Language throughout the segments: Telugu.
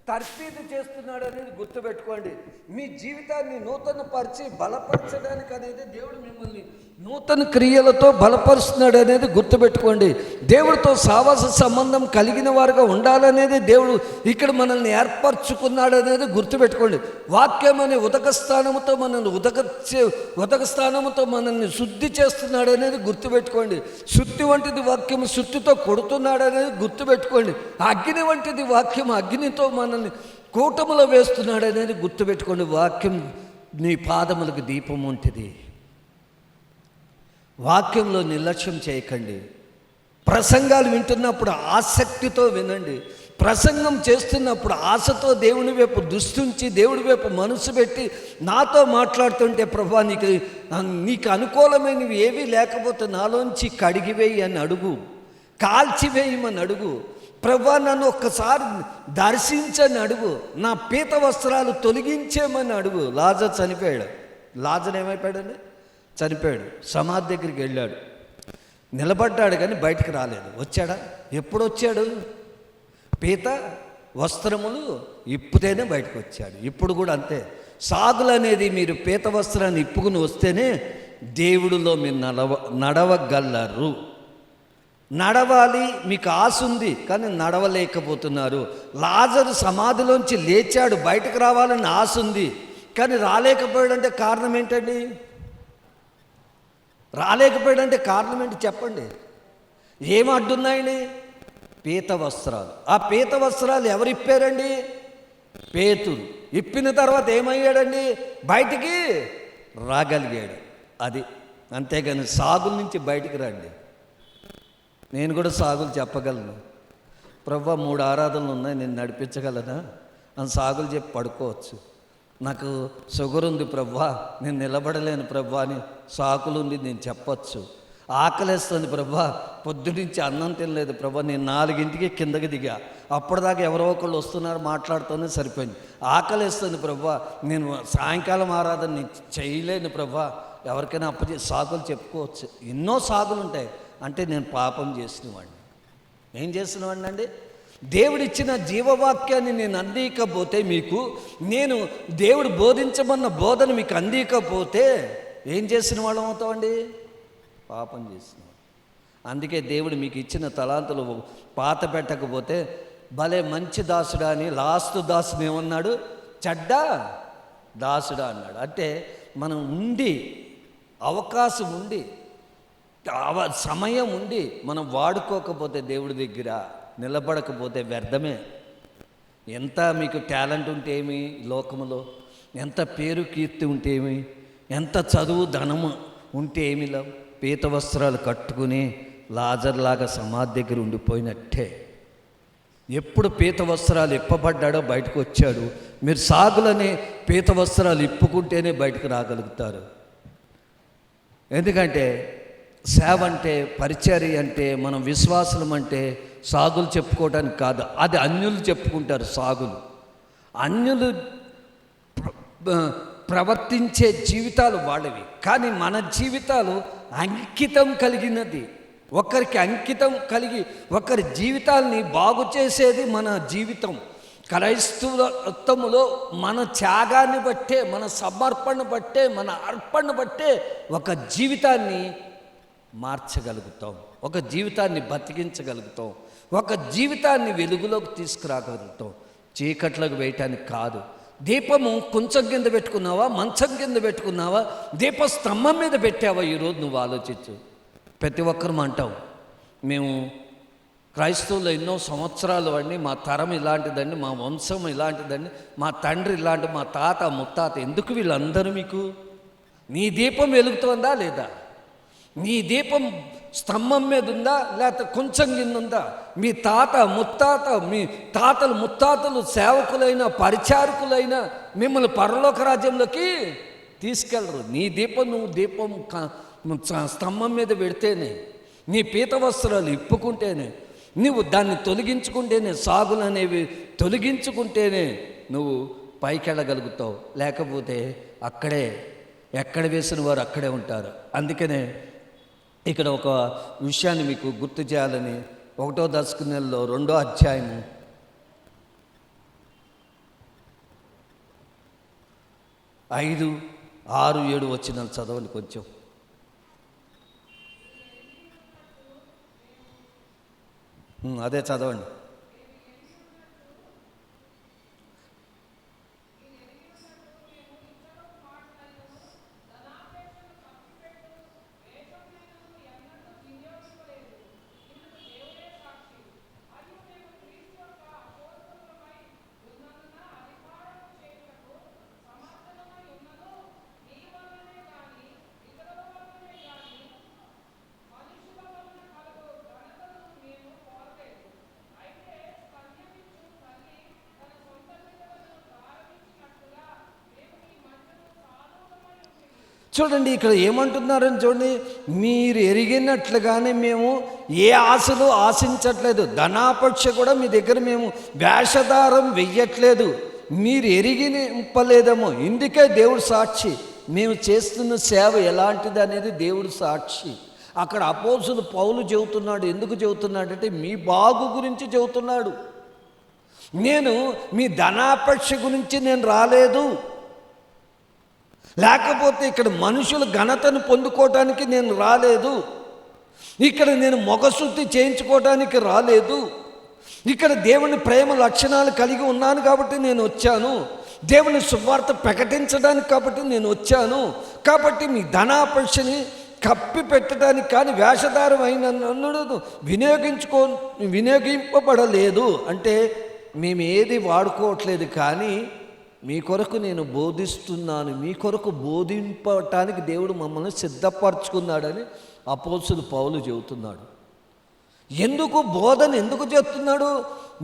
తర్ఫీదు చేస్తున్నాడు అనేది గుర్తుపెట్టుకోండి. మీ జీవితాన్ని నూతన పరిచి బలపరచడానికి అనేది దేవుడు మిమ్మల్ని నూతన క్రియలతో బలపరుస్తున్నాడు అనేది గుర్తుపెట్టుకోండి. దేవుడితో సావాస సంబంధం కలిగిన వారుగా ఉండాలనేది దేవుడు ఇక్కడ మనల్ని ఏర్పరచుకున్నాడు అనేది గుర్తుపెట్టుకోండి. వాక్యం అనే ఉదక స్థానముతో మనల్ని ఉదక స్థానముతో మనల్ని శుద్ధి చేస్తున్నాడు అనేది గుర్తుపెట్టుకోండి. శుద్ధి వంటిది వాక్యం శుద్ధితో కొడుతున్నాడు అనేది గుర్తుపెట్టుకోండి. అగ్ని వంటిది వాక్యం అగ్నితో మనల్ని కూటములో వేస్తున్నాడు అనేది గుర్తుపెట్టుకోండి. వాక్యం నీ పాదములకు దీపం వంటిది. వాక్యంలో నిర్లక్ష్యం చేయకండి. ప్రసంగాలు వింటున్నప్పుడు ఆసక్తితో వినండి. ప్రసంగం చేస్తున్నప్పుడు ఆశతో దేవుని వైపు దృష్టించి దేవుడి వైపు మనసు పెట్టి నాతో మాట్లాడుతుంటే ప్రభా నీకు అనుకూలమైనవి ఏవీ లేకపోతే నాలోంచి కడిగివేయి అని అడుగు, కాల్చివేయమని అడుగు. ప్రభా నన్ను ఒక్కసారి దర్శించని అడుగు, నా పీత వస్త్రాలు తొలగించేమని అడుగు. లాజర్ చనిపోయాడు. లాజర్ ఏమైపోయాడండి? చనిపోయాడు. సమాధి దగ్గరికి వెళ్ళాడు, నిలబడ్డాడు కానీ బయటికి రాలేదు. వచ్చాడా? ఎప్పుడు వచ్చాడు? పీత వస్త్రములు ఇప్పుతేనే బయటకు వచ్చాడు. ఇప్పుడు కూడా అంతే. సాగులు అనేది మీరు పీత వస్త్రాన్ని ఇప్పుకుని వస్తేనే దేవుడిలో మీరు నడవగలరు. నడవాలి, మీకు ఆశ ఉంది కానీ నడవలేకపోతున్నారు. లాజరు సమాధిలోంచి లేచాడు, బయటకు రావాలని ఆశ ఉంది కానీ రాలేకపోయాడంటే కారణం ఏంటండి? రాలేకపోయాడంటే కారణం ఏంటి చెప్పండి? ఏం అడ్డున్నాయండి? పీత వస్త్రాలు. ఆ పీత వస్త్రాలు ఎవరు ఇప్పారండి? పేతురు. ఇప్పిన తర్వాత ఏమయ్యాడండి? బయటికి రాగలిగాడు. అది అంతేగాని సాగుల నుంచి బయటికి రండి. నేను కూడా సాగులు చెప్పగలను. ప్రభా 3 ఆరాధనలు ఉన్నాయి, నేను నడిపించగలనా అని సాగులు చెప్పి పడుకోవచ్చు. నాకు షుగర్ ఉంది ప్రభా, నేను నిలబడలేను ప్రభా అని సాకులు ఉంది నేను చెప్పచ్చు. ఆకలేస్తుంది ప్రభా, పొద్దునుంచి అన్నం తినలేదు ప్రభా, నేను 4ంటికి కిందకి దిగా, అప్పటిదాకా ఎవరో ఒకళ్ళు వస్తున్నారు మాట్లాడుతూనే సరిపోయింది. ఆకలేస్తుంది ప్రభా, నేను సాయంకాలం ఆరాధన నేను చేయలేను ప్రభా, ఎవరికైనా సాకులు చెప్పుకోవచ్చు. ఎన్నో సాకులు ఉంటాయి. అంటే నేను పాపం చేసినవాడిని. ఏం చేసినవాడిని అండి? దేవుడిచ్చిన జీవవాక్యాన్ని నేను అందించకపోతే మీకు, నేను దేవుడు బోధించమన్న బోధన మీకు అందించకపోతే ఏం చేసిన వాళ్ళం అవుతామండి? పాపం చేసిన. అందుకే దేవుడు మీకు ఇచ్చిన తలాంతులు పాత పెట్టకపోతే భలే మంచి దాసుడా అని లాస్ట్ దాసుని ఏమన్నాడు? చెడ్డ దాసుడా అన్నాడు. అంటే మనం ఉండి, అవకాశం ఉండి, సమయం ఉండి మనం వాడుకోకపోతే దేవుడి దగ్గర నిలబడకపోతే వ్యర్థమే. ఎంత మీకు టాలెంట్ ఉంటే ఏమి లోకములో, ఎంత పేరు కీర్తి ఉంటే ఏమి, ఎంత చదువు ధనము ఉంటే ఏమిలా, పీత వస్త్రాలు కట్టుకుని లాజర్లాగా సమాధి దగ్గర ఉండిపోయినట్టే. ఎప్పుడు పీత వస్త్రాలు ఇప్పబడ్డాడో బయటకు వచ్చాడు. మీరు సాగులనే పీత వస్త్రాలు ఇప్పుకుంటేనే బయటకు రాగలుగుతారు. ఎందుకంటే సేవ అంటే, పరిచర్య అంటే, మనం విశ్వాసం అంటే సాగులు చెప్పుకోవడానికి కాదు. అది అన్యులు చెప్పుకుంటారు సాగులు. అన్యులు ప్రవర్తించే జీవితాలు వాళ్ళవి, కానీ మన జీవితాలు అంకితం కలిగినది. ఒకరికి అంకితం కలిగి ఒకరి జీవితాల్ని బాగు చేసేది మన జీవితం. క్రైస్తవత్వములో మన త్యాగాన్ని బట్టే, మన సమర్పణ బట్టే, మన అర్పణ బట్టే ఒక జీవితాన్ని మార్చగలుగుతాం, ఒక జీవితాన్ని బతికించగలుగుతాం, ఒక జీవితాన్ని వెలుగులోకి తీసుకురాగలుగుతాం. చీకట్లోకి వేయటానికి కాదు. దీపము కొంచెం కింద పెట్టుకున్నావా, మంచం కింద పెట్టుకున్నావా, దీపస్తంభం మీద పెట్టావా? ఈరోజు నువ్వు ఆలోచించు. ప్రతి ఒక్కరు అంటాం, మేము క్రైస్తవులు ఎన్నో సంవత్సరాలు అండి, మా తరం ఇలాంటిదండి, మా వంశం ఇలాంటిదండి, మా తండ్రి ఇలాంటి, మా తాత ముత్తాత. ఎందుకు వీళ్ళందరూ మీకు? నీ దీపం వెలుగుతోందా లేదా? నీ దీపం స్తంభం మీద ఉందా లేకపోతే కొంచెం కింద ఉందా? మీ తాత ముత్తాత, మీ తాతలు ముత్తాతలు సేవకులైన పరిచారకులైన మిమ్మల్ని పరలోక రాజ్యంలోకి తీసుకెళ్ళరు. నీ దీపం నువ్వు దీపం స్తంభం మీద పెడితేనే, నీ పీత వస్త్రాలు ఇప్పుకుంటేనే, నువ్వు దాన్ని తొలగించుకుంటేనే, సాగులు అనేవి తొలగించుకుంటేనే నువ్వు పైకెళ్ళగలుగుతావు. లేకపోతే అక్కడే, ఎక్కడ వేసిన వారు అక్కడే ఉంటారు. అందుకనే ఇక్కడ ఒక విషయాన్ని మీకు గుర్తు చేయాలని 1వ దశకంలో 2వ అధ్యాయము 5, 6, 7 వచనాలు చదవండి కొంచెం. అదే చదవండి. చూడండి ఇక్కడ ఏమంటున్నారని చూడండి, మీరు ఎరిగినట్లుగానే మేము ఏ ఆశలు ఆశించట్లేదు, ధనాపేక్ష కూడా మీ దగ్గర మేము వేషధారం వెయ్యట్లేదు, మీరు ఎరిగిపలేదేమో. ఇందుకే దేవుడు సాక్షి, మేము చేస్తున్న సేవ ఎలాంటిది అనేది దేవుడు సాక్షి. అక్కడ అపోస్తలుడు పౌలు చెబుతున్నాడు. ఎందుకు చెబుతున్నాడంటే మీ బాగు గురించి చెబుతున్నాడు. నేను మీ ధనాపేక్ష గురించి నేను రాలేదు, లేకపోతే ఇక్కడ మనుషుల ఘనతను పొందుకోవటానికి నేను రాలేదు, ఇక్కడ నేను మొగశుద్ధి చేయించుకోవటానికి రాలేదు, ఇక్కడ దేవుని ప్రేమ లక్షణాలు కలిగి ఉన్నాను కాబట్టి నేను వచ్చాను, దేవుని సువార్త ప్రకటించడానికి కాబట్టి నేను వచ్చాను. కాబట్టి మీ ధనాపేక్షని కప్పి పెట్టడానికి కానీ వేషధారం అయిన వినియోగింపబడలేదు. అంటే మేము ఏది వాడుకోవట్లేదు, కానీ మీ కొరకు నేను బోధిస్తున్నాను, మీ కొరకు బోధింపటానికి దేవుడు మమ్మల్ని సిద్ధపరచుకున్నాడని అపోస్తలుడు పౌలు చెబుతున్నాడు. ఎందుకు బోధన ఎందుకు చేస్తున్నాడు?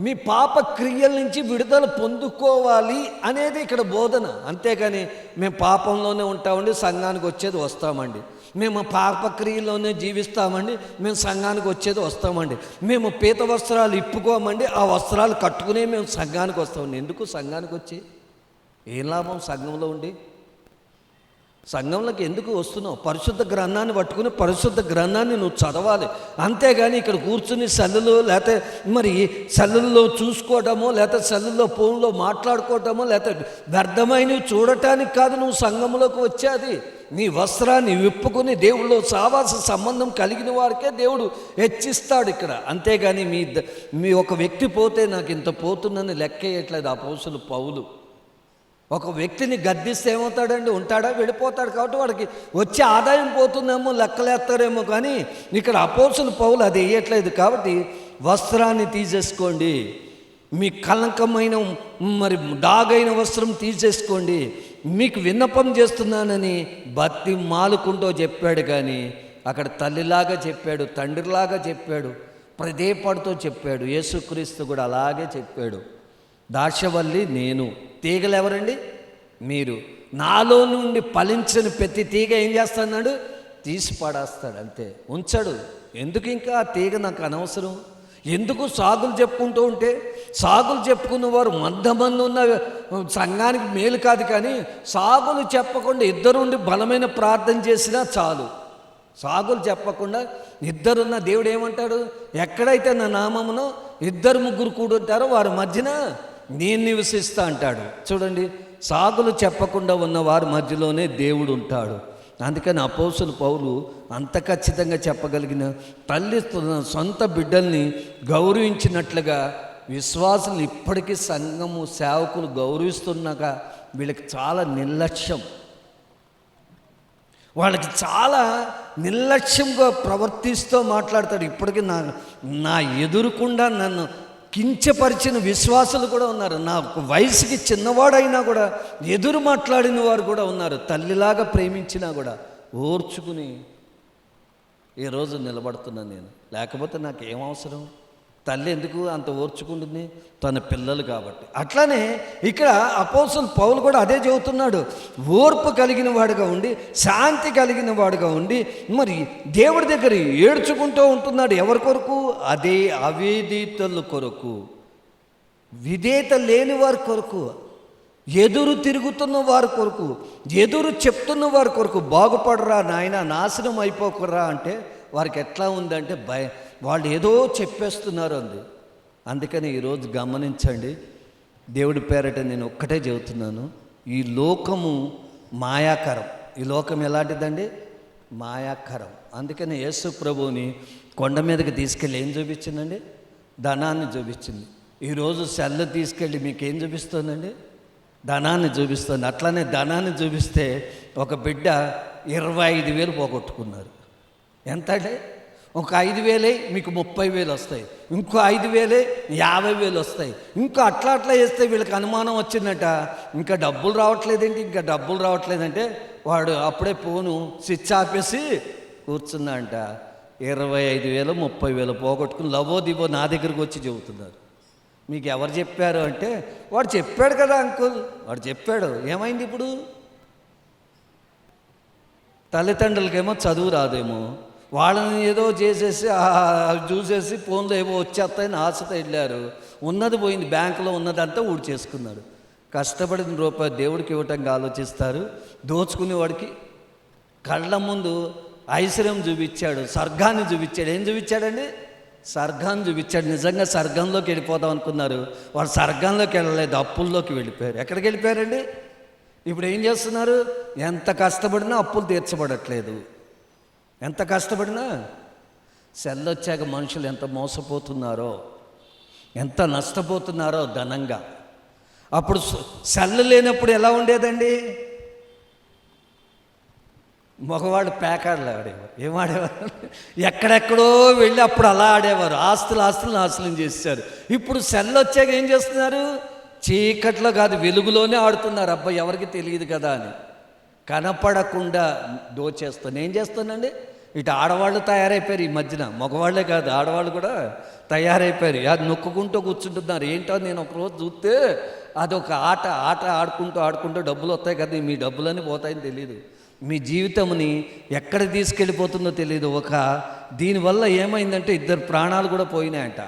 మీ పాప క్రియల నుంచి విడుదల పొందుకోవాలి అనేది ఇక్కడ బోధన. అంతేగాని మేము పాపంలోనే ఉంటామండి, సంఘానికి వచ్చేది వస్తామండి, మేము పాప క్రియల్లోనే జీవిస్తామండి, మేము సంఘానికి వచ్చేది వస్తామండి, మేము పీత వస్త్రాలు ఇప్పుకోమండి, ఆ వస్త్రాలు కట్టుకునే మేము సంఘానికి వస్తామండి. ఎందుకు సంఘానికి వచ్చి ఏం లాభం? సంఘంలో ఉండి సంఘంలోకి ఎందుకు వస్తున్నావు? పరిశుద్ధ గ్రంథాన్ని పట్టుకుని పరిశుద్ధ గ్రంథాన్ని నువ్వు చదవాలి. అంతేగాని ఇక్కడ కూర్చుని సెల్లులు లేకపోతే మరి సెల్లుల్లో చూసుకోవటమో లేకపోతే సెల్లుల్లో ఫోన్లో మాట్లాడుకోవటమో లేకపోతే వ్యర్థమైనవి చూడటానికి కాదు నువ్వు సంఘంలోకి వచ్చేది. నీ వస్త్రాన్ని విప్పుకొని దేవుళ్ళో సావాస సంబంధం కలిగిన వారికే దేవుడు హెచ్చిస్తాడు ఇక్కడ. అంతేగాని మీ ఒక వ్యక్తి పోతే నాకు ఇంత పోతుందని లెక్కేయట్లేదు అపోస్తలుడు పౌలు. ఒక వ్యక్తిని గద్దిస్తే ఏమవుతాడండి? ఉంటాడా? వెళ్ళిపోతాడు. కాబట్టి వాడికి వచ్చే ఆదాయం పోతుందేమో, లెక్కలేస్తారేమో. కానీ ఇక్కడ అపోస్తలుడు పౌలు అది వేయట్లేదు. కాబట్టి వస్త్రాన్ని తీసేసుకోండి, మీ కలంకమైన మరి డాగైన వస్త్రం తీసేసుకోండి, మీకు విన్నపం చేస్తున్నానని బతి మాలుకుంటూ చెప్పాడు. కానీ అక్కడ తల్లిలాగా చెప్పాడు, తండ్రిలాగా చెప్పాడు, ప్రదేపడుతూ చెప్పాడు. యేసుక్రీస్తు కూడా అలాగే చెప్పాడు. దాశవల్లి నేను, తీగలు ఎవరండి? మీరు. నాలో నుండి ఫలించని ప్రతి తీగ ఏం చేస్తున్నాడు? తీసి పడేస్తాడు, అంతే, ఉంచడు. ఎందుకు ఇంకా ఆ తీగ నాకు అనవసరం? ఎందుకు సాగులు చెప్పుకుంటూ ఉంటే? సాగులు చెప్పుకున్న వారు మందమంది ఉన్న సంఘానికి మేలు కాదు. కానీ సాగులు చెప్పకుండా ఇద్దరుండి బలమైన ప్రార్థన చేసినా చాలు. సాగులు చెప్పకుండా ఇద్దరున్న దేవుడు ఏమంటాడు? ఎక్కడైతే నా నామమునో 2-3 కూడుంటారో వారి మధ్యన నేను నివసిస్తా అంటాడు. చూడండి, సాగులు చెప్పకుండా ఉన్న వారి మధ్యలోనే దేవుడు ఉంటాడు. అందుకని అపోస్తలుడు పౌలు అంత ఖచ్చితంగా చెప్పగలిగిన, తల్లి సొంత బిడ్డల్ని గౌరవించినట్లుగా విశ్వాసులు ఇప్పటికీ సంఘము సేవకులు గౌరవిస్తున్నాక వీళ్ళకి చాలా నిర్లక్ష్యం, వాళ్ళకి చాలా నిర్లక్ష్యంగా ప్రవర్తిస్తూ మాట్లాడతాడు. ఇప్పటికీ నా ఎదురుకుండా నన్ను కించపరిచిన విశ్వాసులు కూడా ఉన్నారు. నా వయసుకి చిన్నవాడైనా కూడా ఎదురు మాట్లాడిన వారు కూడా ఉన్నారు. తల్లిలాగా ప్రేమించినా కూడా ఓర్చుకుని ఈరోజు నిలబడుతున్నాను నేను. లేకపోతే నాకు ఏం అవసరం? తల్లి ఎందుకు అంత ఓర్చుకుంటుంది? తన పిల్లలు కాబట్టి. అట్లానే ఇక్కడ అపోస్తలుడు పౌలు కూడా అదే చెబుతున్నాడు. ఓర్పు కలిగిన వాడుగా ఉండి, శాంతి కలిగిన వాడుగా ఉండి, మరి దేవుడి దగ్గర ఏడ్చుకుంటూ ఉంటున్నాడు. ఎవరి కొరకు? అదే అవిధేయుల కొరకు, విధేయత లేని వారి కొరకు, ఎదురు తిరుగుతున్న వారి కొరకు, ఎదురు చెప్తున్న వారి కొరకు. బాగుపడరా నాయన, నాశనం అయిపోకురా అంటే వారికి ఎట్లా ఉందంటే వాళ్ళు ఏదో చెప్పేస్తున్నారు అంది. అందుకని ఈరోజు గమనించండి, దేవుడి పేరట నేను ఒక్కటే చెబుతున్నాను, ఈ లోకము మాయాకరం. ఈ లోకం ఎలాంటిదండి? మాయాకరం. అందుకని యేసు ప్రభువుని కొండ మీదకి తీసుకెళ్ళి ఏం చూపించిందండి? ధనాన్ని చూపించింది. ఈరోజు సెల్ తీసుకెళ్ళి మీకేం చూపిస్తుందండి? ధనాన్ని చూపిస్తుంది. అట్లానే ధనాన్ని చూపిస్తే ఒక బిడ్డ 25,000 పోగొట్టుకున్నారు. ఎంత అంటే ఒక 5,000 మీకు 30,000 వస్తాయి, ఇంకో 5,000 50,000 వస్తాయి, ఇంకో అట్లా వేస్తే వీళ్ళకి అనుమానం వచ్చిందట, ఇంకా డబ్బులు రావట్లేదేంటి, ఇంకా డబ్బులు రావట్లేదంటే వాడు అప్పుడే ఫోను స్విచ్ ఆపేసి కూర్చుందంట. 25,000 30,000 పోగొట్టుకుని లవో దివో నా దగ్గరికి వచ్చి చెబుతున్నారు. మీకు ఎవరు చెప్పారు అంటే, వాడు చెప్పాడు కదా అంకుల్, వాడు చెప్పాడు. ఏమైంది ఇప్పుడు? తల్లిదండ్రులకేమో చదువు రాదేమో, వాళ్ళని ఏదో చేసేసి చూసేసి ఫోన్లో ఏవో వచ్చేస్తాయని ఆశతో వెళ్ళారు. ఉన్నది పోయింది, బ్యాంకులో ఉన్నదంతా ఊడ్చేసుకున్నాడు. కష్టపడిన రూపాయి దేవుడికి ఇవ్వటానికి ఆలోచిస్తారు. దోచుకునేవాడికి కళ్ళ ముందు ఐశ్వర్యం చూపించాడు, స్వర్గాన్ని చూపించాడు. ఏం చూపించాడండి? స్వర్గాన్ని చూపించాడు. నిజంగా స్వర్గంలోకి వెళ్ళిపోదాం అనుకున్నారు, వాళ్ళు స్వర్గంలోకి వెళ్ళలేదు, అప్పుల్లోకి వెళ్ళిపోయారు. ఎక్కడికి వెళ్ళిపోయారండి? ఇప్పుడు ఏం చేస్తున్నారు? ఎంత కష్టపడినా అప్పులు తీర్చబడట్లేదు. ఎంత కష్టపడినా. సెల్ వచ్చాక మనుషులు ఎంత మోసపోతున్నారో, ఎంత నష్టపోతున్నారో ధనంగా. అప్పుడు సెల్ లేనప్పుడు ఎలా ఉండేదండి? మగవాళ్ళు పేకాడలు ఆడేవారు. ఏం ఆడేవారు? ఎక్కడెక్కడో వెళ్ళి అప్పుడు అలా ఆడేవారు. ఆస్తులు నాశనం చేశారు. ఇప్పుడు సెల్ వచ్చాక ఏం చేస్తున్నారు? చీకట్లో కాదు, వెలుగులోనే ఆడుతున్నారు. అబ్బాయి ఎవరికి తెలియదు కదా అని కనపడకుండా దోచేస్తాను. ఏం చేస్తానండి? ఇటు ఆడవాళ్ళు తయారైపోయారు ఈ మధ్యన, మగవాళ్ళే కాదు ఆడవాళ్ళు కూడా తయారైపోయారు. అది నొక్కుకుంటూ కూర్చుంటున్నారు. ఏంటో నేను ఒకరోజు చూస్తే అదొక ఆట ఆడుకుంటూ డబ్బులు వస్తాయి కదా, మీ డబ్బులని పోతాయని తెలియదు. మీ జీవితంని ఎక్కడ తీసుకెళ్ళిపోతుందో తెలియదు. దీనివల్ల ఏమైందంటే 2 ప్రాణాలు కూడా పోయినాయంట.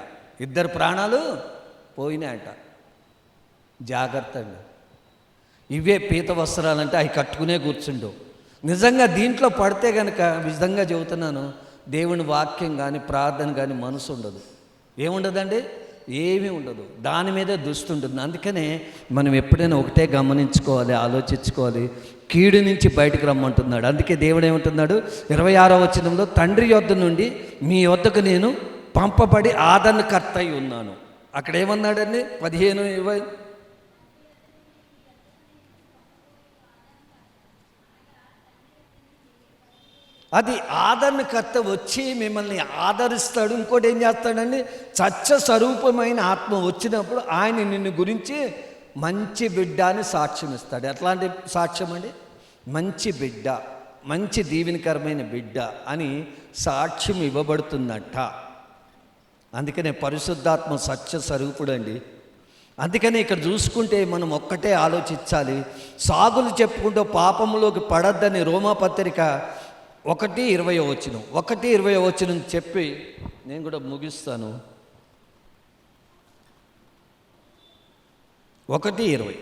2 ప్రాణాలు పోయినాయంట. జాగ్రత్త అండి. ఇవే పీత వస్త్రాలంటే అవి కట్టుకునే కూర్చుండు. నిజంగా దీంట్లో పడితే కనుక నిజంగా చెబుతున్నాను, దేవుని వాక్యం కానీ ప్రార్థన కానీ మనసు ఉండదు. ఏముండదండి? ఏమీ ఉండదు. దాని మీదే దృష్టి ఉంటుంది. అందుకనే మనం ఎప్పుడైనా ఒకటే గమనించుకోవాలి, ఆలోచించుకోవాలి. కీడు నుంచి బయటకు రమ్మంటున్నాడు. అందుకే దేవుడు ఏమంటున్నాడు? 26వ వచనంలో, తండ్రి యొద్ద నుండి మీ యొద్దకు నేను పంపబడి ఆదరణకర్త అయి ఉన్నాను. అక్కడ ఏమన్నాడండి? 15-20 అది ఆదరణకర్త వచ్చి మిమ్మల్ని ఆదరిస్తాడు. ఇంకోటి ఏం చేస్తాడండి? సత్య స్వరూపమైన ఆత్మ వచ్చినప్పుడు ఆయన నిన్ను గురించి మంచి బిడ్డ అని సాక్ష్యం ఇస్తాడు. ఎట్లాంటి సాక్ష్యం అండి? మంచి బిడ్డ, మంచి దీవెనకరమైన బిడ్డ అని సాక్ష్యం ఇవ్వబడుతున్నట్ట. అందుకనే పరిశుద్ధాత్మ సత్య స్వరూపుడు అండి. అందుకని ఇక్కడ చూసుకుంటే మనం ఒక్కటే ఆలోచించాలి. సాగులు చెప్పుకుంటూ పాపంలోకి పడద్దని రోమాపత్రిక 1:20 చెప్పి నేను కూడా ముగిస్తాను. 1:20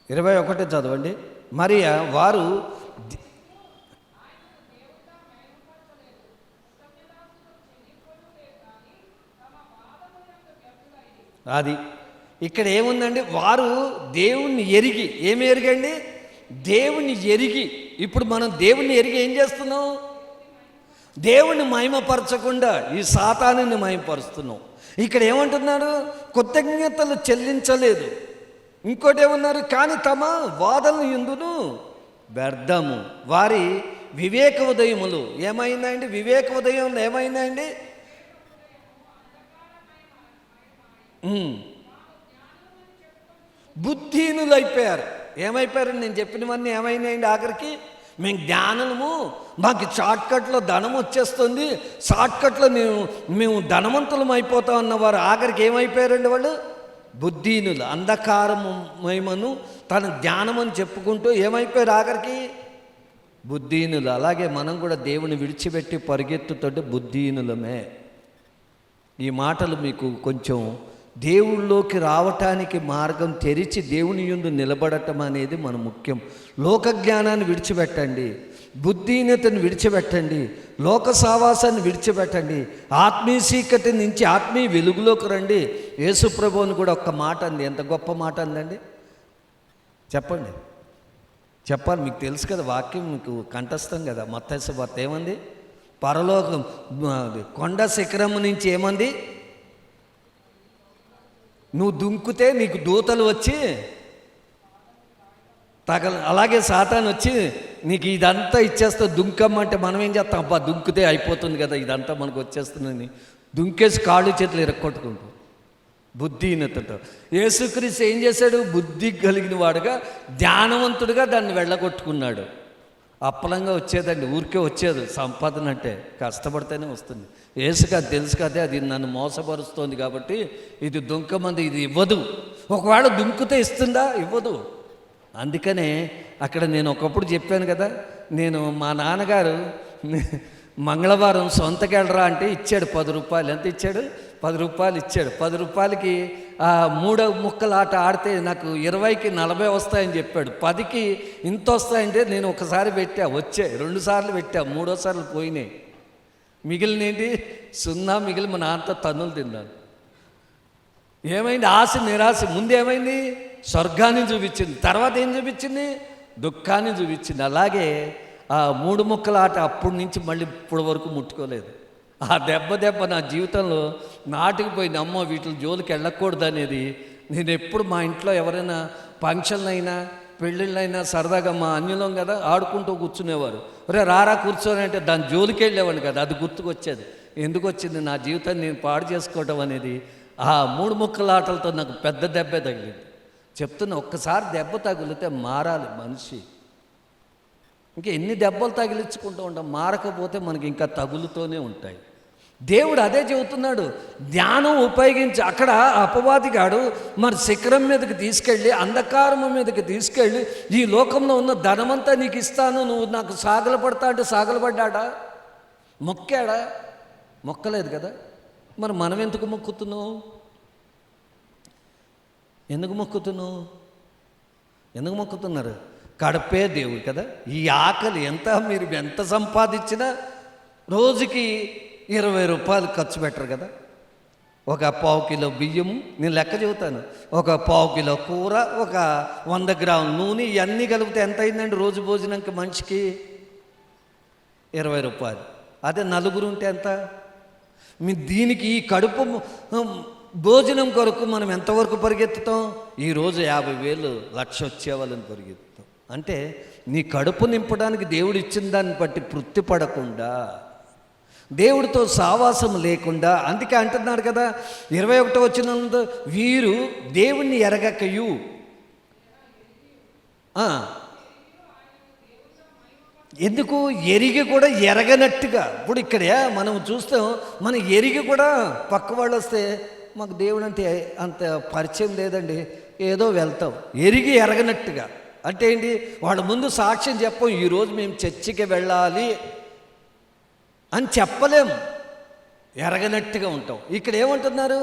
21 చదవండి. మరి వారు అది ఇక్కడ ఏముందండి? వారు దేవుణ్ణి ఎరిగి, ఏమి ఎరిగండి? దేవుణ్ణి ఎరిగి. ఇప్పుడు మనం దేవుణ్ణి ఎరిగి ఏం చేస్తున్నాం? దేవుణ్ణి మహిమపరచకుండా ఈ సాతానుని మహిమపరుస్తున్నాం. ఇక్కడ ఏమంటున్నాడు? కృతజ్ఞతలు చెల్లించలేదు. ఇంకోటి ఏమన్నారు? కానీ తమ వాదనలు ఎందును వ్యర్థము. వారి వివేక ఉదయములు ఏమైందండి? వివేక ఉదయం ఏమైందండి? బుద్ధిహీనులు అయిపోయారు. ఏమైపోయారు? నేను చెప్పినవన్నీ ఏమైనాయండి? ఆఖరికి మేము జ్ఞానము, మాకు షార్ట్కట్లో ధనం వచ్చేస్తుంది, షార్ట్కట్లో మేము ధనవంతులం అయిపోతాం అన్నవారు ఆఖరికి ఏమైపోయారండి? వాళ్ళు బుద్ధిహీనులు. అంధకారమయమను తన జ్ఞానం అని చెప్పుకుంటూ ఏమైపోయారు? ఆఖరికి బుద్ధిహీనులు. అలాగే మనం కూడా దేవుని విడిచిపెట్టి పరిగెత్తుతుంటే బుద్ధిహీనులమే. ఈ మాటలు మీకు కొంచెం దేవుళ్ళలోకి రావటానికి మార్గం తెరిచి దేవుని యందు నిలబడటం అనేది మన ముఖ్యం. లోక జ్ఞానాన్ని విడిచిపెట్టండి, బుద్ధిహీనతను విడిచిపెట్టండి, లోక సావాసాన్ని విడిచిపెట్టండి, ఆత్మీయ చీకటి నుంచి ఆత్మీయ వెలుగులోకి రండి. యేసు ప్రభువుని కూడా ఒక్క మాట అంది, ఎంత గొప్ప మాట అందండి చెప్పండి. చెప్పాలి, మీకు తెలుసు కదా, వాక్యం మీకు కంఠస్థం కదా. మత్తయి సువార్త ఏమంది? పరలోకం కొండ శిఖరము నుంచి ఏమంది? నువ్వు దుంకుతే నీకు దూతలు వచ్చి అలాగే సాతాను వచ్చి నీకు ఇదంతా ఇచ్చేస్తా దుంకమ్మంటే మనం ఏం చేస్తాం? అబ్బా దుంకుతే అయిపోతుంది కదా, ఇదంతా మనకు వచ్చేస్తుందని దుంకేసి కాళ్ళు చేతులు ఇరక్కొట్టుకుంటాం బుద్ధిహీనతతో. యేసుక్రీస్తు ఏం చేశాడు? బుద్ధి కలిగిన వాడుగా, జ్ఞానవంతుడిగా దాన్ని వెళ్ళగొట్టుకున్నాడు. అప్పలంగా వచ్చేదండి, ఊరికే వచ్చేది సంపాదన అంటే, కష్టపడితేనే వస్తుంది. యేసుకు అది తెలుసు కదే, అది నన్ను మోసపరుస్తోంది కాబట్టి ఇది దుంకమంది, ఇది ఇవ్వదు. ఒకవేళ దుంకుతే ఇస్తుందా? ఇవ్వదు. అందుకనే అక్కడ నేను ఒకప్పుడు చెప్పాను కదా, నేను మా నాన్నగారు మంగళవారం సొంతకెళ్ళరా అంటే ఇచ్చాడు 10 రూపాయలు. ఎంత ఇచ్చాడు? 10 రూపాయలు ఇచ్చాడు. 10 రూపాయలకి 3 ముక్కలు ఆట ఆడితే నాకు 20కి 40 వస్తాయని చెప్పాడు. 10కి ఇంత వస్తాయంటే నేను ఒకసారి పెట్టా, వచ్చాయి. 2 సార్లు పెట్టా, 3వ సార్లు పోయినాయి. మిగిలినేంటి? 0 మిగిలి మా నాన్నతో తన్నులు తిన్నాను. ఏమైంది? ఆశ నిరాశ. ముందు ఏమైంది? స్వర్గాన్ని చూపించింది, తర్వాత ఏం చూపించింది? దుఃఖాన్ని చూపించింది. అలాగే 3 ముక్కల ఆట అప్పటి నుంచి మళ్ళీ ఇప్పటి వరకు ముట్టుకోలేదు. ఆ దెబ్బ నా జీవితంలో నాటుకుపోయింది. అమ్మో వీటి జోలికి వెళ్ళకూడదు అనేది. నేను ఎప్పుడు మా ఇంట్లో ఎవరైనా ఫంక్షన్లైనా పెళ్ళిళ్ళైనా సరదాగా మా అన్యులం కదా ఆడుకుంటూ కూర్చునేవారు. ఒరే రారా కూర్చొని అంటే దాని జోలికి వెళ్ళేవాడిని కదా, అది గుర్తుకొచ్చేది. ఎందుకు వచ్చింది? నా జీవితాన్ని నేను పాడు చేసుకోవటం అనేది. ఆ 3 ముక్కల ఆటలతో నాకు పెద్ద దెబ్బే తగిలింది. చెప్తున్నా, ఒక్కసారి దెబ్బ తగిలితే మారాలి మనిషి. ఇంకా ఎన్ని దెబ్బలు తగిలించుకుంటూ ఉంటాం, మారకపోతే మనకి ఇంకా తగులుతూనే ఉంటాయి. దేవుడు అదే చెబుతున్నాడు, జ్ఞానం ఉపయోగించి. అక్కడ అపవాదిగాడు మరి శిఖరం మీదకి తీసుకెళ్ళి, అంధకారము మీదకి తీసుకెళ్ళి, ఈ లోకంలో ఉన్న ధనమంతా నీకు ఇస్తాను, నువ్వు నాకు సాగలపడతా అంటే సాగలపడ్డాడా? మొక్కాడా? మొక్కలేదు కదా. మరి మనం ఎందుకు మొక్కుతున్నావు? ఎందుకు మొక్కుతున్నావు? ఎందుకు మొక్కుతున్నారు? కడపే దేవుడు కదా. ఈ ఆకలి మీరు ఎంత సంపాదించినా రోజుకి 20 రూపాయలు ఖర్చు పెట్టరు కదా. ఒక 1/4 కిలో బియ్యము, నేను లెక్క చెబుతాను, ఒక 1/4 కిలో కూర, ఒక 100 గ్రాముల నూనె, ఇవన్నీ కలిపితే ఎంత అయిందండి రోజు భోజనంకి మనిషికి? 20 రూపాయలు. అదే నలుగురు ఉంటే ఎంత? దీనికి ఈ కడుపు భోజనం కొరకు మనం ఎంతవరకు పరిగెత్తుతాం? ఈరోజు 50,000 1,00,000 వచ్చేవాళ్ళని పరిగెత్తుతాం. అంటే నీ కడుపు నింపడానికి దేవుడు ఇచ్చిన దాన్ని బట్టి తృప్తి పడకుండా, దేవుడితో సావాసం లేకుండా. అందుకే అంటున్నాడు కదా 21వ వచనంలో, వీరు దేవుణ్ణి ఎరగకయు. ఎందుకు? ఎరిగి కూడా ఎరగనట్టుగా. ఇప్పుడు ఇక్కడ మనం చూస్తాం, మనం ఎరిగి కూడా పక్క వాళ్ళు వస్తే మాకు దేవుడు అంటే అంత పరిచయం లేదండి, ఏదో వెళ్తాం. ఎరిగి ఎరగనట్టుగా అంటే ఏంటి? వాళ్ళ ముందు సాక్ష్యం చెప్పం, ఈరోజు మేము చర్చికి వెళ్ళాలి అని చెప్పలేము, ఎరగనట్టుగా ఉంటాం. ఇక్కడ ఏమంటున్నారు?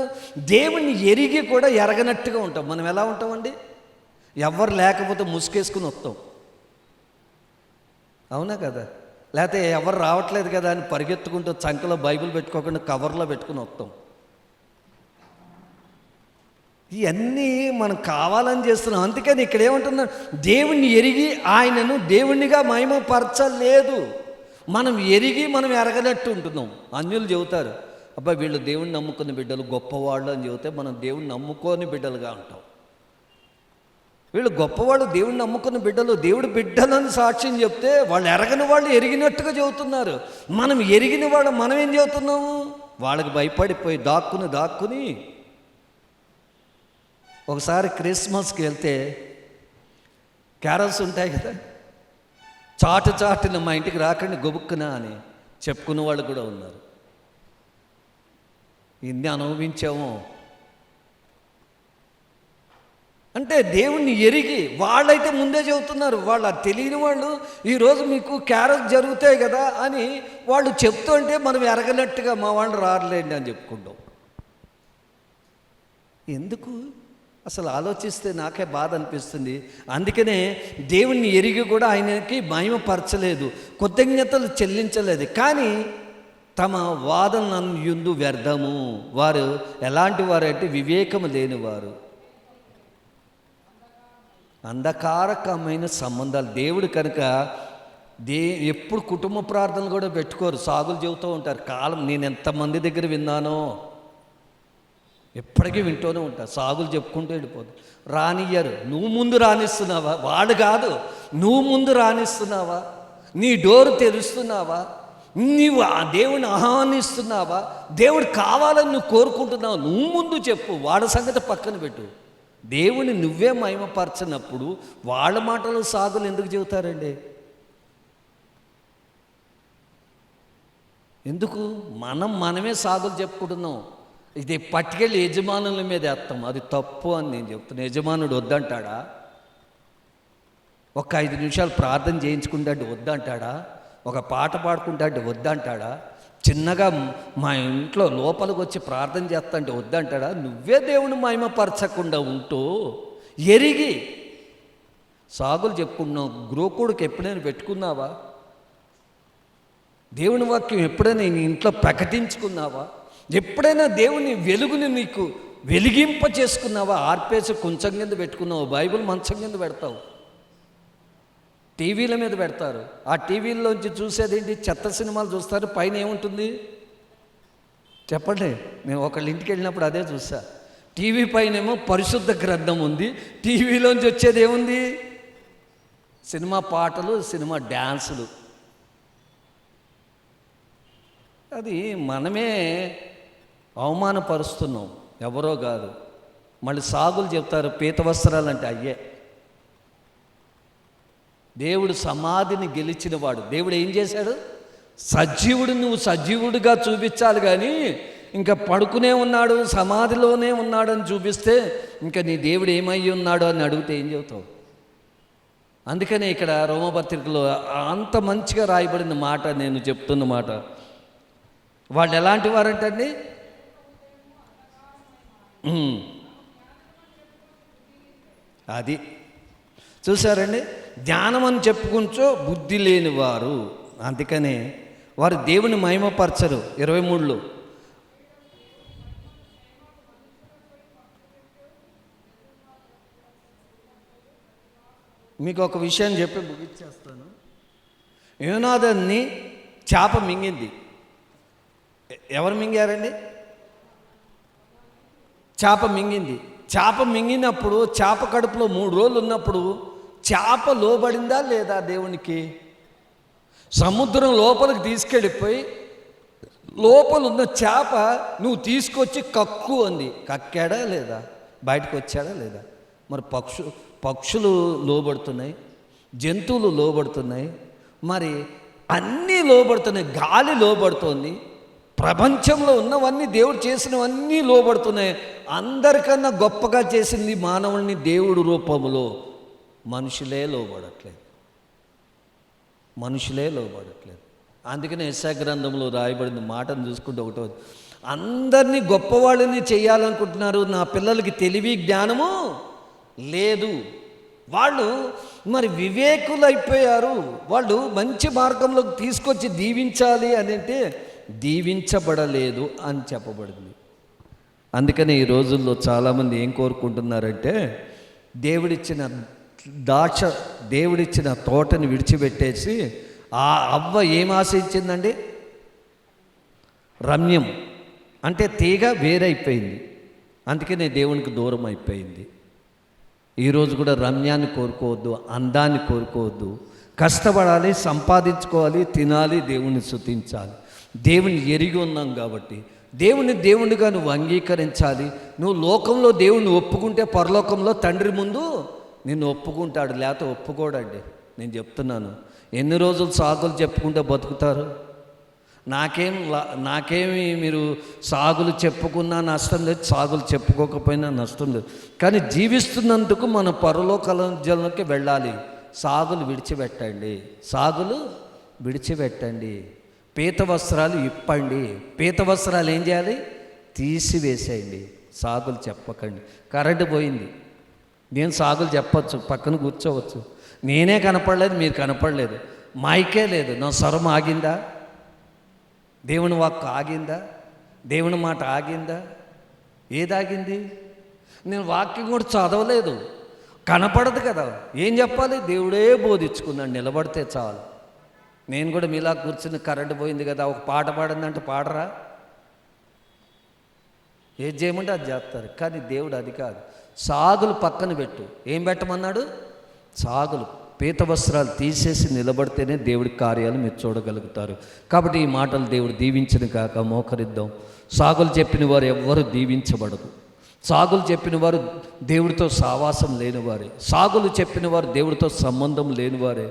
దేవుణ్ణి ఎరిగి కూడా ఎరగనట్టుగా ఉంటాం. మనం ఎలా ఉంటామండి? ఎవరు లేకపోతే ముసుగేసుకుని వస్తాం, అవునా కదా? లేకపోతే ఎవరు రావట్లేదు కదా అని పరిగెత్తుకుంటూ చంకలో బైబిల్ పెట్టుకోకుండా కవర్లో పెట్టుకుని వస్తాం. ఇవన్నీ మనం కావాలని చేస్తున్నాం. అందుకని ఇక్కడ ఏమంటున్నాడు? దేవుణ్ణి ఎరిగి ఆయనను దేవుణ్ణిగా మహిమపరచలేదు. మనం ఎరిగి మనం ఎరగనట్టు ఉంటున్నాం. అన్యులు చెబుతారు, అబ్బాయి వీళ్ళు దేవుణ్ణి నమ్ముకున్న బిడ్డలు గొప్పవాళ్ళు అని చెబితే మనం దేవుణ్ణి నమ్ముకోని బిడ్డలుగా ఉంటాం. వీళ్ళు గొప్పవాళ్ళు, దేవుణ్ణి నమ్ముకున్న బిడ్డలు, దేవుడి బిడ్డలని సాక్ష్యం చెప్తే వాళ్ళు ఎరగని వాళ్ళు ఎరిగినట్టుగా చెబుతున్నారు. మనం ఎరిగిన వాళ్ళు మనం ఏం చెబుతున్నాము? వాళ్ళకి భయపడిపోయి దాక్కుని. ఒకసారి క్రిస్మస్కి వెళ్తే క్యారల్స్ ఉంటాయి కదా, చాటున మా ఇంటికి రాకండి గొబుక్కునా అని చెప్పుకున్న వాళ్ళు కూడా ఉన్నారు. ఇన్ని అనుభవించాము. అంటే దేవుణ్ణి ఎరిగి వాళ్ళైతే ముందే చెబుతున్నారు. వాళ్ళు తెలియని వాళ్ళు ఈరోజు మీకు క్యారల్స్ జరుగుతాయి కదా అని వాళ్ళు చెప్తుంటే మనం ఎరగనట్టుగా మా వాళ్ళు రారులేండి అని చెప్పుకుంటాం. ఎందుకు అసలు ఆలోచిస్తే నాకే బాధ అనిపిస్తుంది. అందుకనే దేవుణ్ణి ఎరిగి కూడా ఆయనకి మహిమపరచలేదు, కృతజ్ఞతలు చెల్లించలేదు. కానీ తమ వాదన యందు వ్యర్థము. వారు ఎలాంటి వారంటే వివేకము లేనివారు, అంధకారకమైన సంబంధాలు. దేవుడు కనుక ఎప్పుడు కుటుంబ ప్రార్థనలు కూడా పెట్టుకోరు, సాగులు చెబుతూ ఉంటారు. కాలం నేను ఎంతమంది దగ్గర విన్నానో, ఎప్పటికీ వింటూనే ఉంటారు, సాగులు చెప్పుకుంటూ వెళ్ళిపోదు. రానియ్యరు. నువ్వు ముందు రానిస్తున్నావా? వాడు కాదు, నువ్వు ముందు రానిస్తున్నావా? నీ డోరు తెరుస్తున్నావా? నీవు ఆ దేవుని ఆహ్వానిస్తున్నావా? దేవుడు కావాలని నువ్వు కోరుకుంటున్నావు, నువ్వు ముందు చెప్పు. వాడి సంగతి పక్కన పెట్టు. దేవుని నువ్వే మహిమపరచినప్పుడు వాళ్ళ మాటలు సాగులు ఎందుకు చెబుతారండి? ఎందుకు? మనమే సాగులు చెప్పుకుంటున్నాం. ఇది పట్టుకెళ్ళి యజమానుల మీద వేస్తాం. అది తప్పు అని నేను చెప్తున్నాను. యజమానుడు వద్దంటాడా? ఒక 5 నిమిషాలు ప్రార్థన చేయించుకుంటే వద్దంటాడా? ఒక పాట పాడుకుంటే వద్దంటాడా? చిన్నగా మా ఇంట్లో లోపలికి వచ్చి ప్రార్థన చేస్తా అంటే వద్దంటాడా? నువ్వే దేవుని మహిమపరచకుండా ఉంటూ ఎరిగి సాగులు చెప్పుకున్నావు. గ్రోకుడికి ఎప్పుడైనా పెట్టుకున్నావా? దేవుని వాక్యం ఎప్పుడైనా నీ ఇంట్లో ప్రకటించుకున్నావా? ఎప్పుడైనా దేవుని వెలుగుని నీకు వెలిగింప చేసుకున్నావా? ఆర్పేసి కొంచెం కింద పెట్టుకున్నావు, బైబిల్ మంచం కింద పెడతావు, టీవీల మీద పెడతారు. ఆ టీవీల్లోంచి చూసేదేంటి? చెత్త సినిమాలు చూస్తారు. పైన ఏముంటుంది చెప్పండి? మేము ఒకళ్ళ ఇంటికి వెళ్ళినప్పుడు అదే చూసా. టీవీ పైనేమో పరిశుద్ధ గ్రంథం ఉంది, టీవీలోంచి వచ్చేది ఏముంది? సినిమా పాటలు, సినిమా డ్యాన్సులు. అది మనమే అవమానపరుస్తున్నాం, ఎవరో కాదు. మళ్ళీ సాగులు చెప్తారు, పీత వస్త్రాలు అంటే అయ్యే. దేవుడు సమాధిని గెలిచినవాడు. దేవుడు ఏం చేశాడు? సజీవుడు, నువ్వు సజీవుడిగా చూపించాలి. కానీ ఇంకా పడుకునే ఉన్నాడు, సమాధిలోనే ఉన్నాడని చూపిస్తే ఇంకా నీ దేవుడు ఏమై ఉన్నాడు అని అడిగితే ఏం చెబుతావు? అందుకనే ఇక్కడ రోమపత్రికలో అంత మంచిగా రాయబడిన మాట నేను చెప్తున్న మాట. వాళ్ళు ఎలాంటి వారంటండి? అది చూసారండి, జ్ఞానం అని చెప్పుకుంటూ బుద్ధి లేని వారు. అందుకనే వారు దేవుని మహిమపరచరు. 23లో మీకు ఒక విషయం చెప్పి ముగిచ్చేస్తాను. యోనాదాన్ని చేప మింగింది. ఎవరు మింగారండి? చేప మింగింది. చేప మింగినప్పుడు, చేప కడుపులో 3 రోజులు ఉన్నప్పుడు చేప లోబడిందా లేదా దేవునికి? సముద్రం లోపలికి తీసుకెళ్ళిపోయి లోపల ఉన్న చేప నువ్వు తీసుకొచ్చి కక్కు అంది. కక్కాడా లేదా? బయటకు వచ్చాడా లేదా? మరి పక్షులు లోబడుతున్నాయి, జంతువులు లోబడుతున్నాయి, మరి అన్నీ లోబడుతున్నాయి. గాలి లోబడుతోంది, ప్రపంచంలో ఉన్నవన్నీ, దేవుడు చేసినవన్నీ లోబడుతున్నాయి. అందరికన్నా గొప్పగా చేసింది మానవుల్ని దేవుడు రూపంలో. మనుషులే లోబడట్లేదు. అందుకనే యెషయా గ్రంథంలో రాయబడిన మాటను చూసుకుంటే ఒకటో, అందరినీ గొప్పవాళ్ళని చేయాలనుకుంటున్నారు, నా పిల్లలకి తెలివి జ్ఞానము లేదు. వాళ్ళు మరి వివేకులైపోయారు. వాళ్ళు మంచి మార్గంలోకి తీసుకొచ్చి దీవించాలి అని అంటే దీవించబడలేదు అని చెప్పబడింది. అందుకనే ఈ రోజుల్లో చాలామంది ఏం కోరుకుంటున్నారంటే, దేవుడిచ్చిన తోటని విడిచిపెట్టేసి ఆ అవ్వ ఏం ఆశించిందండి? రమ్యం అంటే తీగ వేరైపోయింది. అందుకనే దేవునికి దూరం అయిపోయింది. ఈరోజు కూడా రమ్యాన్ని కోరుకోవద్దు, అందాన్ని కోరుకోవద్దు. కష్టపడాలి, సంపాదించుకోవాలి, తినాలి, దేవుణ్ణి స్తుతించాలి. దేవుని ఎరిగి ఉన్నాం కాబట్టి దేవునిగా నువ్వు అంగీకరించాలి. నువ్వు లోకంలో దేవుణ్ణి ఒప్పుకుంటే పరలోకంలో తండ్రి ముందు నిన్ను ఒప్పుకుంటాడు, లేకపోతే ఒప్పుకోడండి. నేను చెప్తున్నాను. ఎన్ని రోజులు సాగులు చెప్పుకుంటే బతుకుతారు? నాకేమి మీరు సాగులు చెప్పుకున్నా నష్టం లేదు, సాగులు చెప్పుకోకపోయినా నష్టం లేదు. కానీ జీవిస్తున్నందుకు మనం పరలోకంలోకి వెళ్ళాలి. సాగులు విడిచిపెట్టండి. పీత వస్త్రాలు ఇప్పండి. పీత వస్త్రాలు ఏం చేయాలి? తీసివేసేయండి. సాగులు చెప్పకండి. కరెంటు పోయింది, నేను సాగులు చెప్పచ్చు, పక్కన కూర్చోవచ్చు. నేనే కనపడలేదు, మీరు కనపడలేదు, మైకే లేదు, నా స్వరం ఆగిందా? దేవుని వాక్కు ఆగిందా? దేవుని మాట ఆగిందా? ఏదాగింది? నేను వాక్యం కూడా చదవలేదు, కనపడదు కదా, ఏం చెప్పాలి? దేవుడే బోధించుకున్నాడు, నిలబడితే చాలు. నేను కూడా మీలా కూర్చుని కరెంటు పోయింది కదా ఒక పాట పాడిందంటే పాడరా? ఏది చేయమంటే అది చేస్తారు. కానీ దేవుడు అది కాదు. సాగులు పక్కన పెట్టు. ఏం పెట్టమన్నాడు? సాగులు, పీత వస్త్రాలు తీసేసి నిలబడితేనే దేవుడి కార్యాలు మీరు చూడగలుగుతారు. కాబట్టి ఈ మాటలు దేవుడు దీవించిన కాక మోకరిద్దాం. సాగులు చెప్పిన వారు ఎవ్వరు దీవించబడదు. సాగులు చెప్పిన వారు దేవుడితో సావాసం లేనివారే. సాగులు చెప్పిన వారు దేవుడితో సంబంధం లేనివారే.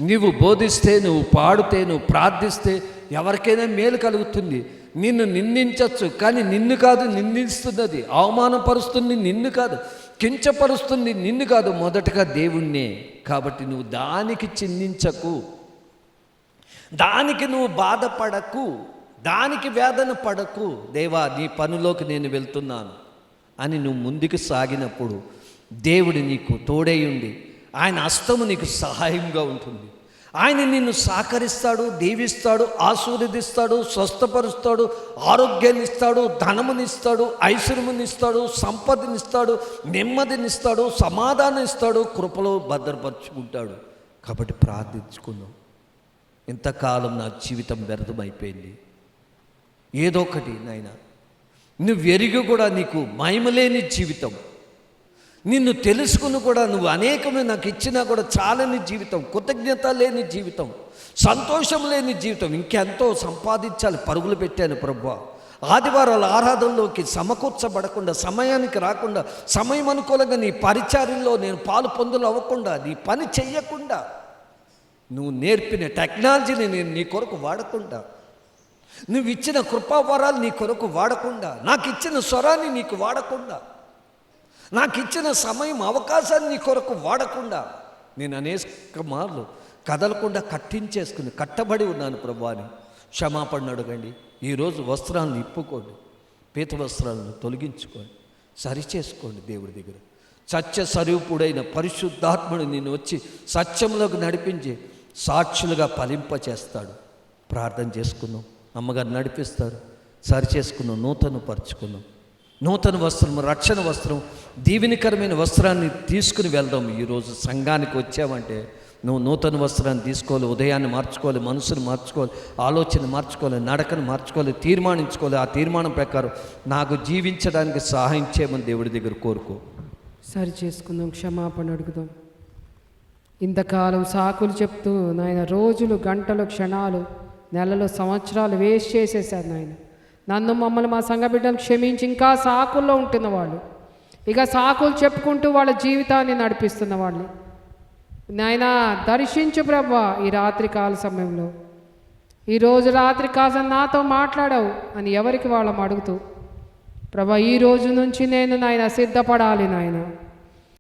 నీవు బోధిస్తే, నువ్వు పాడితే, నువ్వు ప్రార్థిస్తే ఎవరికైనా మేలు కలుగుతుంది. నిన్ను నిందించవచ్చు, కానీ నిన్ను కాదు నిందిస్తున్నది, అవమానపరుస్తుంది నిన్ను కాదు, కించపరుస్తుంది నిన్ను కాదు, మొదటగా దేవుణ్ణే. కాబట్టి నువ్వు దానికి చిందించకు, దానికి నువ్వు బాధపడకు, దానికి వేదన పడకు. దేవా, నీ పనిలోకి నేను వెళ్తున్నాను అని నువ్వు ముందుకు సాగినప్పుడు దేవుడు నీకు తోడై ఉండి ఆయన హస్తము నీకు సహాయంగా ఉంటుంది. ఆయన నిన్ను సహకరిస్తాడు, దీవిస్తాడు, ఆశీర్వదిస్తాడు, స్వస్థపరుస్తాడు, ఆరోగ్యాన్ని ఇస్తాడు, ధనమునిస్తాడు, ఐశ్వర్యమునిస్తాడు, సంపదనిస్తాడు, నెమ్మదినిస్తాడు, సమాధానం ఇస్తాడు, కృపలో భద్రపరుచుకుంటాడు. కాబట్టి ప్రార్థించుకుందాం. ఇంతకాలం నా జీవితం వ్యర్థమైపోయింది, ఏదో ఒకటి నాయన నువ్వు ఎరిగి కూడా నీకు మహిమలేని జీవితం, నిన్ను తెలుసుకుని కూడా నువ్వు అనేకమే నాకు ఇచ్చినా కూడా చాలని జీవితం, కృతజ్ఞత లేని జీవితం, సంతోషం లేని జీవితం, ఇంకెంతో సంపాదించాలి పరుగులు పెట్టాను ప్రభువా. ఆదివారాల ఆరాధనలోకి సమకూర్చబడకుండా, సమయానికి రాకుండా, సమయం అనుకూలంగా నీ పరిచర్యలో నేను పాలు పొందులు అవ్వకుండా, నీ పని చెయ్యకుండా, నువ్వు నేర్పిన టెక్నాలజీని నేను నీ కొరకు వాడకుండా, నువ్వు ఇచ్చిన కృపావరాలు నీ కొరకు వాడకుండా, నాకు ఇచ్చిన స్వరాన్ని నీకు వాడకుండా, నాకు ఇచ్చిన సమయం అవకాశాన్ని నీ కొరకు వాడకుండా నేను అనేక మార్లు కదలకుండా కట్టబడి ఉన్నాను ప్రభువా అని క్షమాపణ అడగండి. ఈరోజు వస్త్రాలను ఇప్పుకోండి, పీత వస్త్రాలను తొలగించుకోండి, సరిచేసుకోండి. దేవుడి దగ్గర సత్య స్వరూపుడైన పరిశుద్ధాత్ముడు నిన్ను వచ్చి సత్యంలోకి నడిపించి సాక్షులుగా ఫలింపచేస్తాడు. ప్రార్థన చేసుకున్నాం, అమ్మగారు నడిపిస్తారు, సరి చేసుకున్నాం, నూతన పరుచుకున్నాం. నూతన వస్త్రం, రక్షణ వస్త్రం, దీవెనకరమైన వస్త్రాన్ని తీసుకుని వెళ్దాం. ఈరోజు సంఘానికి వచ్చావంటే నువ్వు నూతన వస్త్రాన్ని తీసుకోవాలి, ఉదయాన్ని మార్చుకోవాలి, మనసును మార్చుకోవాలి, ఆలోచన మార్చుకోవాలి, నడకను మార్చుకోవాలి, తీర్మానించుకోవాలి. ఆ తీర్మానం ప్రకారం నాకు జీవించడానికి సహాయం చేయమని దేవుడి దగ్గర కోరుకో. సరి చేసుకుందాం, క్షమాపణ అడుగుదాం. ఇంతకాలం సాకులు చెప్తూ నాయన రోజులు, గంటలు, క్షణాలు, నెలలు, సంవత్సరాలు వేస్ట్ చేసేసారు నాయన. నన్ను, మమ్మల్ని, మా సంఘ బిడ్డలు క్షమించి ఇంకా సాకుల్లో ఉంటున్న వాళ్ళు, ఇక సాకులు చెప్పుకుంటూ వాళ్ళ జీవితాన్ని నడిపిస్తున్న వాళ్ళు నాయన దర్శించు ప్రభా. ఈ రాత్రి కాల సమయంలో, ఈరోజు రాత్రి కాస్త నాతో మాట్లాడావు అని ఎవరికి వాళ్ళం అడుగుతూ ప్రభా, ఈ రోజు నుంచి నేను నాయన సిద్ధపడాలి నాయన.